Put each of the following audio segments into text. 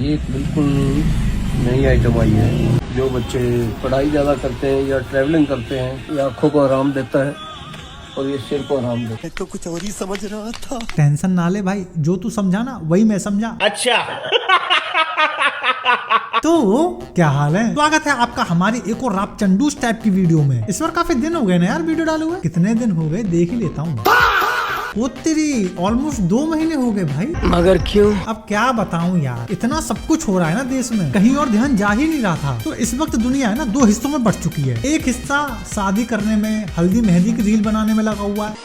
ये बिल्कुल नई आइटम आई है। जो बच्चे पढ़ाई ज़्यादा करते हैं या ट्रैवलिंग करते हैं, ये आँखों को आराम देता है और ये सिर को आराम देता है। तो कुछ और ही समझ रहा था। टेंशन ना ले भाई, जो तू समझा ना वही मैं समझा। अच्छा। तो क्या हाल है? स्वागत है आपका हमारी एक और राप चंडूस टाइप की वीडियो में। इस बार काफी दिन हो गए ना यार वीडियो डाले हुए। कितने दिन हो गए देख ही लेता हूँ। वो तेरी ऑलमोस्ट 2 महीने हो गए भाई। मगर क्यों? अब क्या बताऊं यार, इतना सब कुछ हो रहा है ना देश में, कहीं और ध्यान जा ही नहीं रहा था। तो इस वक्त दुनिया है ना 2 हिस्सों में बढ़ चुकी है। एक हिस्सा शादी करने में, हल्दी मेहंदी की रील बनाने में लगा हुआ है।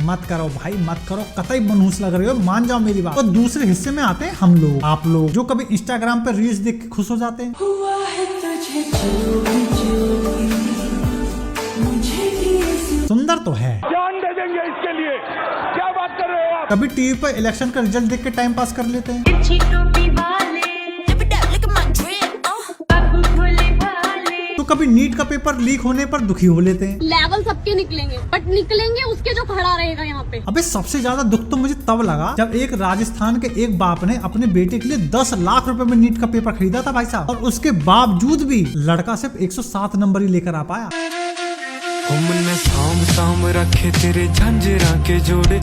मत करो भाई मत करो, कतई मनहूस लग रहे हो, मान जाओ मेरी बात। और दूसरे हिस्से में आते हैं हम लोग, आप लोग, जो कभी इंस्टाग्राम पे रील्स देख के खुश हो जाते हैं। सुंदर तो है, जान दे देंगे इसके लिए, क्या बात कर रहे हो आप? कभी टीवी पर इलेक्शन का रिजल्ट देख के टाइम पास कर लेते हैं। तो कभी नीट का पेपर लीक होने पर दुखी हो लेते हैं। लेवल सबके निकलेंगे, बट निकलेंगे उसके जो खड़ा रहेगा यहाँ पे। अबे सबसे ज्यादा दुख तो मुझे तब लगा जब एक राजस्थान के एक बाप ने अपने बेटे के लिए 10 लाख रुपए में नीट का पेपर खरीदा था भाई साहब, और उसके बावजूद भी लड़का सिर्फ 107 नंबर ही लेकर आ पाया। हमने साम साम रखे तेरे झंझरा के जोड़े।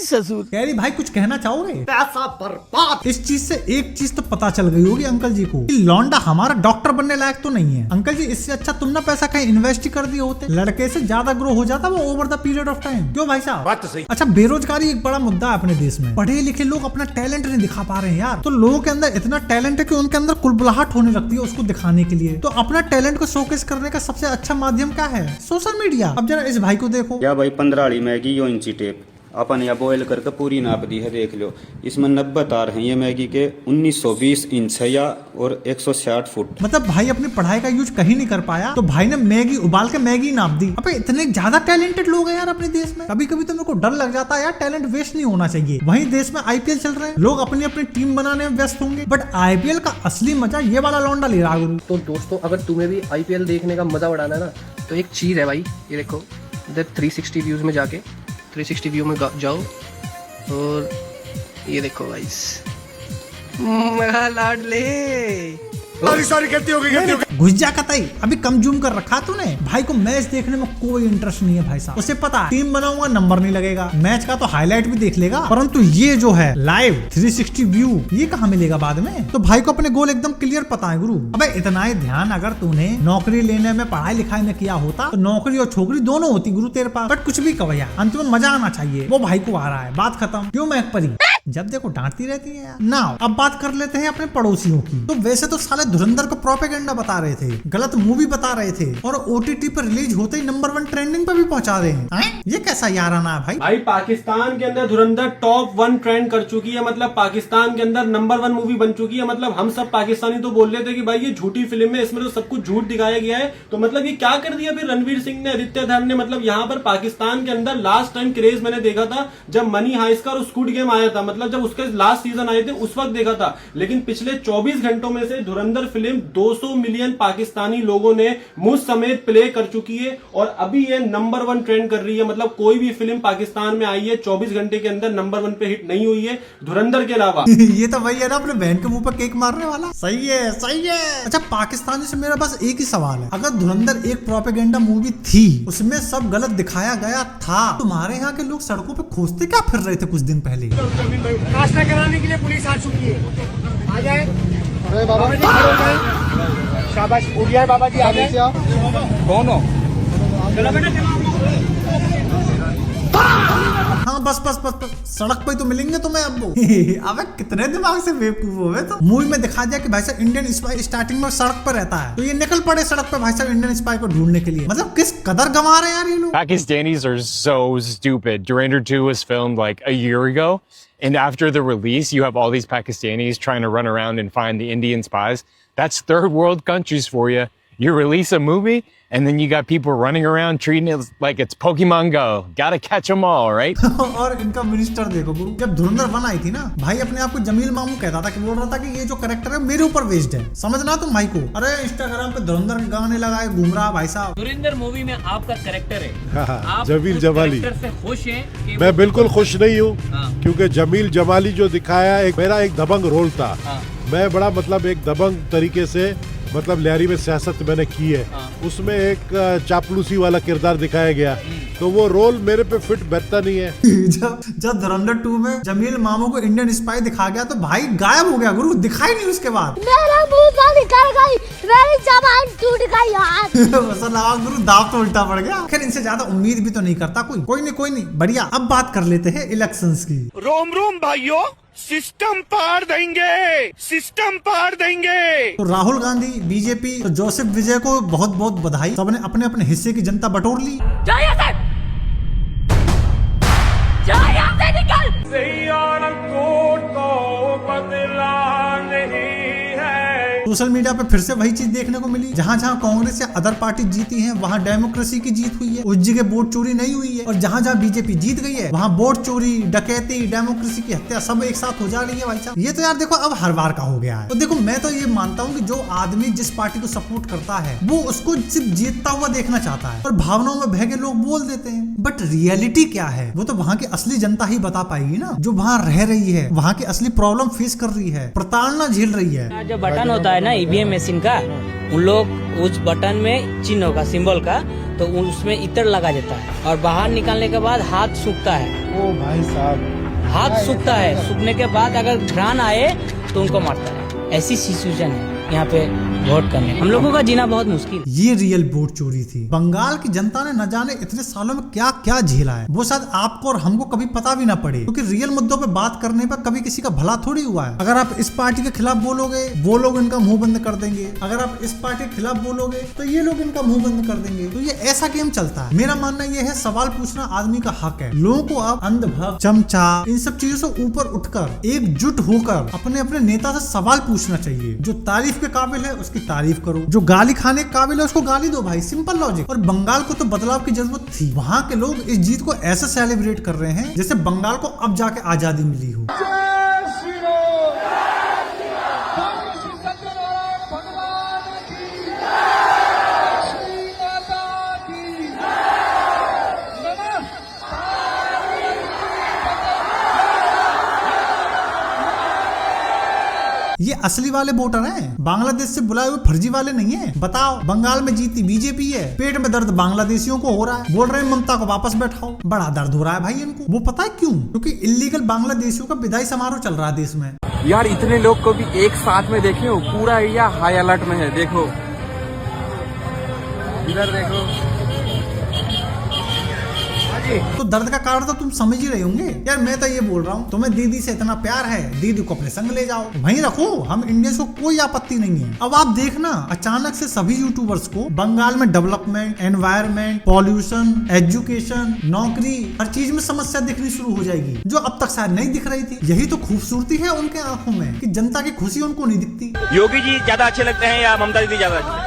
ससुर कह रही भाई कुछ कहना चाहोगे? पैसा बर्बाद। इस चीज से एक चीज तो पता चल गई होगी अंकल जी को कि लौंडा हमारा डॉक्टर बनने लायक तो नहीं है। अंकल जी इससे अच्छा तुम ना पैसा कहीं इन्वेस्ट ही कर दिए होते, लड़के से ज्यादा ग्रो हो जाता वो over the period of time. क्यों भाई साहब? बात तो सही। अच्छा, बेरोजगारी एक बड़ा मुद्दा है अपने देश में। पढ़े लिखे लोग अपना टैलेंट नहीं दिखा पा रहे हैं यार। तो लोगों के अंदर इतना टैलेंट है कि उनके अंदर कुलबुलाहट होने लगती है उसको दिखाने के लिए। तो अपना टैलेंट को शोकेस करने का सबसे अच्छा माध्यम क्या है? Social media. अब जरा इस भाई को देखो। क्या भाई 15 वाली मैगी यो इंची टेप अपन या बॉयल करके पूरी नाप दी है, देख लो। इसमें 90 तार हैं ये मैगी के, 1920 इंच है या और 160 फुट। मतलब भाई अपनी पढ़ाई का यूज कहीं नहीं कर पाया तो भाई ने मैगी उबाल के मैगी नाप दी। अबे इतने ज्यादा टैलेंटेड लोग हैं यार अपने देश में। कभी कभी तो मेरे को डर लग जाता है यार, टैलेंट वेस्ट नहीं होना चाहिए। वहीं देश में आईपीएल चल रहे हैं, लोग अपनी अपनी टीम बनाने में व्यस्त होंगे, बट आईपीएल का असली मजा ये वाला लौंडा ले रहा है। तो दोस्तों, अगर तुम्हें भी आईपीएल देखने का मजा उड़ाना है ना, तो एक चीज है भाई, ये देखो इधर 360 व्यूज में जाके 360 व्यू में जाओ और ये देखो गाइस, लाडले सॉरी गलती हो गई। घुस जा कतई, अभी कम जूम कर रखा तूने। भाई को मैच देखने में कोई इंटरेस्ट नहीं है भाई साहब। उसे पता है टीम बनाऊंगा नंबर नहीं लगेगा, मैच का तो हाईलाइट भी देख लेगा, परंतु ये जो है लाइव 360 व्यू ये कहाँ मिलेगा बाद में। तो भाई को अपने गोल एकदम क्लियर पता है गुरु। अबे इतना ही ध्यान अगर तूने नौकरी लेने में, पढ़ाई लिखाई में किया होता तो नौकरी और छोकरी दोनों होती गुरु तेरे पास। बट कुछ भी कहो यार, अंत में मजा आना चाहिए। वो भाई को आ रहा है, बात खत्म। क्यों मैं परी जब देखो डांटती रहती है यार। ना अब बात कर लेते हैं अपने पड़ोसियों की। तो वैसे तो साले धुरंधर को प्रोपेगेंडा बता रहे थे, गलत मूवी बता रहे थे, और ओटीटी पर रिलीज होते ही नंबर 1 ट्रेंडिंग पे भी पहुंचा रहे हैं। ये कैसा याराना है भाई? भाई पाकिस्तान के अंदर धुरंधर टॉप 1 ट्रेंड कर चुकी है, मतलब पाकिस्तान के अंदर नंबर 1 मूवी बन चुकी है। मतलब हम सब पाकिस्तानी तो बोल रहे थे कि भाई ये झूठी फिल्म है, इसमें तो सब कुछ झूठ दिखाया गया है। तो मतलब ये क्या कर दिया फिर रणवीर सिंह ने, आदित्य धर ने। मतलब यहाँ पर पाकिस्तान के अंदर लास्ट टाइम क्रेज मैंने देखा था जब मनी हाइस्ट का और स्क्विड गेम आया था, मतलब जब उसके लास्ट सीजन आए थे उस वक्त देखा था। लेकिन पिछले 24 घंटों में से धुरंधर फिल्म 200 मिलियन पाकिस्तानी लोगों ने मुझ समेत प्ले कर चुकी है और अभी ये नंबर 1 ट्रेंड कर रही है। मतलब कोई भी फिल्म पाकिस्तान में आई है 24 घंटे के अंदर नंबर 1 पे हिट नहीं हुई है धुरंधर के अलावा। ये तो वही है ना अपने बहन के मुंह पर केक मारने वाला। सही है सही है। अच्छा, पाकिस्तानी से मेरा बस एक ही सवाल है, अगर धुरंधर एक प्रोपेगेंडा मूवी थी, उसमें सब गलत दिखाया गया था, तुम्हारे यहाँ के लोग सड़कों पे खोजते क्या फिर रहे थे कुछ दिन पहले? नाश्ता कराने के लिए पुलिस आ चुकी है, आ जाए। बाबा जी शाबाश, हो गया है बाबा जी, आ जाए। कौन हो? हाँ बस बस बस बस, सड़क पे तो मिलेंगे तुम्हें अब वो। अबे कितने दिमाग से बेवकूफ हो। तो मूवी में दिखा दिया कि भाई साहब इंडियन स्पाई स्टार्टिंग में सड़क पर रहता है, तो ये निकल पड़े सड़क पे भाई साहब इंडियन स्पाई को ढूंढने के लिए। मतलब किस कदर गंवा रहे हैं यार ये लोग। Pakistanis are so stupid. Durandar 2 was filmed like a year ago, and after the release, you have all these Pakistanis trying to run around and find the Indian spies. That's third world countries for you. You release a movie, and then you got people running around treating it like it's Pokemon Go. Gotta catch them all, right? और इनका minister देखो गुरु, जब धुरंधर 1 आई थी ना भाई, अपने आप को जमील मामू कहता था कि बोल रहा था कि ये जो कैरेक्टर है मेरे ऊपर बेस्ड है, समझना तुम भाई को। अरे इंस्टाग्राम पे धुरंधर के गाने लगाए घूम रहा भाई साहब। धुरंधर मूवी में आपका कैरेक्टर है, आप जमील जमाली से खुश हैं कि मैं बिल्कुल खुश नहीं हूँ, क्योंकि जमील जमाली जो दिखाया मेरा एक दबंग रोल था। मैं बड़ा मतलब एक दबंग तरीके से मतलब लियारी में सियासत मैंने की है, उसमें एक चापलूसी वाला किरदार दिखाया गया, तो वो रोल मेरे पे फिट बैठता नहीं है। जब धुरंधर 2 में जमील मामू को इंडियन स्पाई दिखा गया तो भाई गायब हो गया गुरु, दिखाई नहीं उसके बाद। मेरा मुंह से निकल गई, मेरी जबान टूट गई यार। ऐसा लगा गुरु दाव तो उल्टा पड़ गया। खैर इनसे ज्यादा उम्मीद भी तो नहीं करता कोई नहीं बढ़िया। अब बात कर लेते हैं इलेक्शंस की। रोम रोम भाइयों, सिस्टम पार देंगे। तो राहुल गांधी बीजेपी, तो जोसेफ विजय को बहुत बहुत बधाई, सबने अपने अपने हिस्से की जनता बटोर ली। निकल। सोशल मीडिया पे फिर से वही चीज देखने को मिली, जहाँ जहाँ कांग्रेस या अदर पार्टी जीती हैं वहाँ डेमोक्रेसी की जीत हुई है, उस जगह वोट चोरी नहीं हुई है। और जहाँ जहाँ बीजेपी जीत गई है वहाँ वोट चोरी, डकैती, डेमोक्रेसी की हत्या सब एक साथ हो जा रही है भाई साहब। ये तो यार देखो अब हर बार का हो गया है। तो देखो मैं तो ये मानता हूँ कि जो आदमी जिस पार्टी को सपोर्ट करता है वो उसको सिर्फ जीतता हुआ देखना चाहता है, और भावनाओं में बह के लोग बोल देते हैं। बट रियलिटी क्या है वो तो वहाँ की असली जनता ही बता पाएगी ना, जो वहाँ रह रही है, वहाँ की असली प्रॉब्लम फेस कर रही है, प्रताड़ना झेल रही है। जो बटन होता है ना ईवीएम मशीन का, उन लोग उस बटन में चिन्ह होगा, सिंबल का, तो उसमें इत्र लगा देता है और बाहर निकालने के बाद हाथ सूखता है। ओ भाई साहब, हाथ सूखता है, सूखने के बाद अगर घ्राण आए तो उनको मारता है। ऐसी सिचुएशन है यहाँ पे वोट करने, हम लोगों का जीना बहुत मुश्किल। ये रियल वोट चोरी थी। बंगाल की जनता ने न जाने इतने सालों में क्या क्या झेला है, वो शायद आपको और हमको कभी पता भी ना पड़े, क्योंकि रियल मुद्दों पे बात करने पर कभी किसी का भला थोड़ी हुआ है। अगर आप इस पार्टी के खिलाफ बोलोगे वो लोग इनका मुंह बंद कर देंगे, अगर आप इस पार्टी के खिलाफ बोलोगे तो ये लोग इनका मुंह बंद कर देंगे। तो ये ऐसा गेम चलता है। मेरा मानना ये है सवाल पूछना आदमी का हक है। लोगों को अब अंधभक्त, चमचा, इन सब चीजों से ऊपर उठकर एकजुट होकर अपने अपने नेता से सवाल पूछना चाहिए। जो तारीफ के काबिल है उसकी तारीफ करो, जो गाली खाने के काबिल है उसको गाली दो भाई, सिंपल लॉजिक। और बंगाल को तो बदलाव की जरूरत थी। वहाँ के लोग इस जीत को ऐसे सेलिब्रेट कर रहे हैं जैसे बंगाल को अब जाके आजादी मिली हो। ये असली वाले वोटर हैं, बांग्लादेश से बुलाए हुए फर्जी वाले नहीं हैं। बताओ, बंगाल में जीती बीजेपी है, पेट में दर्द बांग्लादेशियों को हो रहा है, बोल रहे हैं ममता को वापस बैठाओ। बड़ा दर्द हो रहा है भाई इनको। वो पता है क्यों? क्योंकि इलीगल बांग्लादेशियों का विदाई समारोह चल रहा है देश में। यार इतने लोग को भी एक साथ में देखे हो, पूरा एरिया हाई अलर्ट में है। देखो इधर देखो, तो दर्द का कारण तो तुम समझ ही रहे होंगे। यार मैं तो ये बोल रहा हूँ, तुम्हें दीदी से इतना प्यार है, दीदी को अपने संग ले जाओ, वहीं रखो, हम इंडियंस को कोई आपत्ति नहीं है। अब आप देखना, अचानक से सभी यूट्यूबर्स को बंगाल में डेवलपमेंट, एनवायरमेंट, पॉल्यूशन, एजुकेशन, नौकरी, हर चीज में समस्या दिखनी शुरू हो जाएगी, जो अब तक शायद नहीं दिख रही थी। यही तो खूबसूरती है उनके आंखों में कि जनता की खुशी उनको नहीं दिखती। योगी जी ज्यादा अच्छे लगते हैं या ममता दीदी ज्यादा?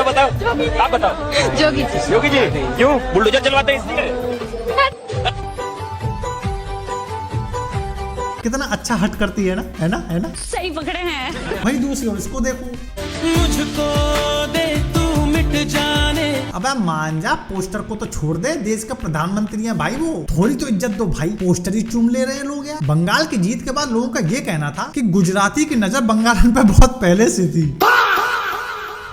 बताओ, आप बताओ। योगी जी क्यों बुलडोजर चलवाते हैं इसलिए? कितना अच्छा हट करती है ना, है ना? सही पकड़े हैं। वही दूसरी ओर इसको देखो, मुझको दे तू मिट जाने। अबे मान जा, पोस्टर को तो छोड़ दे, देश का प्रधानमंत्री है भाई वो, थोड़ी तो इज्जत दो भाई। पोस्टर ही चूम ले रहे हैं लोग यार। बंगाल की जीत के बाद लोगों का ये कहना था कि गुजराती की नजर बंगाल पे बहुत पहले से थी।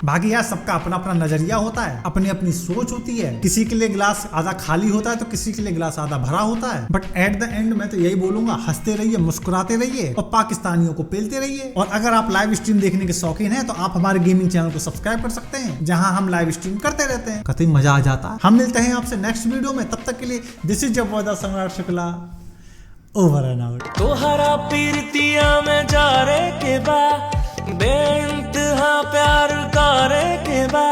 बाकी यार सबका अपना अपना नजरिया होता है, अपनी अपनी सोच होती है। किसी के लिए गिलास आधा खाली होता है तो किसी के लिए गिलास आधा भरा होता है। बट एट द एंड मैं तो यही बोलूंगा, हंसते रहिए, मुस्कुराते रहिए और पाकिस्तानियों को पेलते रहिए। और अगर आप लाइव स्ट्रीम देखने के शौकीन हैं तो आप हमारे गेमिंग चैनल को सब्सक्राइब कर सकते हैं, जहां हम लाइव स्ट्रीम करते रहते हैं। कतई मजा आ जाता है। हम मिलते हैं आपसे नेक्स्ट वीडियो में, तब तक के लिए दिस इज योर बॉय सम्राट शुक्ला, ओवर एंड आउट। तोहरा पीरतिया में जा रे के बा, बेइंतहा प्यार करे के बा।